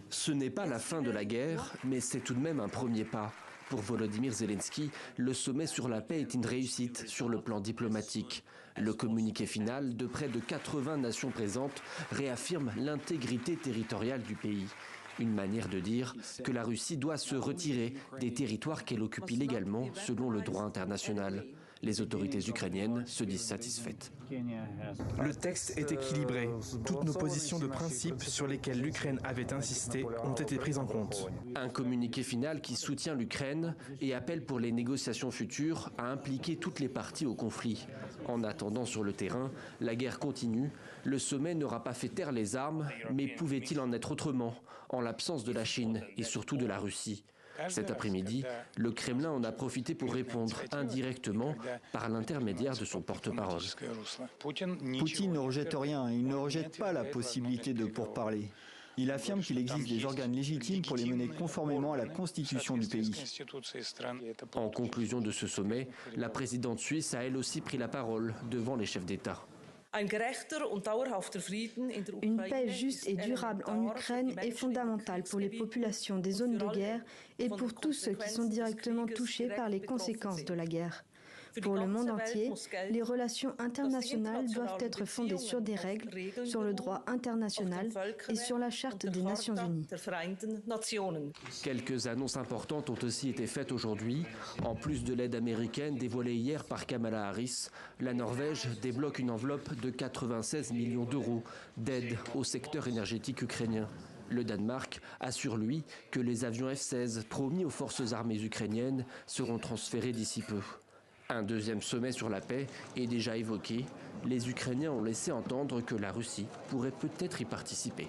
Ce n'est pas la fin de la guerre, mais c'est tout de même un premier pas. Pour Volodymyr Zelensky, le sommet sur la paix est une réussite sur le plan diplomatique. Le communiqué final de près de 80 nations présentes réaffirme l'intégrité territoriale du pays. Une manière de dire que la Russie doit se retirer des territoires qu'elle occupe illégalement selon le droit international. Les autorités ukrainiennes se disent satisfaites. Le texte est équilibré. Toutes nos positions de principe sur lesquelles l'Ukraine avait insisté ont été prises en compte. Un communiqué final qui soutient l'Ukraine et appelle pour les négociations futures à impliquer toutes les parties au conflit. En attendant sur le terrain, la guerre continue. Le sommet n'aura pas fait taire les armes, mais pouvait-il en être autrement, en l'absence de la Chine et surtout de la Russie ? Cet après-midi, le Kremlin en a profité pour répondre indirectement par l'intermédiaire de son porte-parole. Poutine ne rejette rien, il ne rejette pas la possibilité de pourparler. Il affirme qu'il existe des organes légitimes pour les mener conformément à la constitution du pays. En conclusion de ce sommet, la présidente suisse a elle aussi pris la parole devant les chefs d'État. Une paix juste et durable en Ukraine est fondamentale pour les populations des zones de guerre et pour tous ceux qui sont directement touchés par les conséquences de la guerre. Pour le monde entier, les relations internationales doivent être fondées sur des règles, sur le droit international et sur la Charte des Nations Unies. Quelques annonces importantes ont aussi été faites aujourd'hui. En plus de l'aide américaine dévoilée hier par Kamala Harris, la Norvège débloque une enveloppe de 96 millions d'euros d'aide au secteur énergétique ukrainien. Le Danemark assure, lui, que les avions F-16 promis aux forces armées ukrainiennes seront transférés d'ici peu. Un deuxième sommet sur la paix est déjà évoqué. Les Ukrainiens ont laissé entendre que la Russie pourrait peut-être y participer.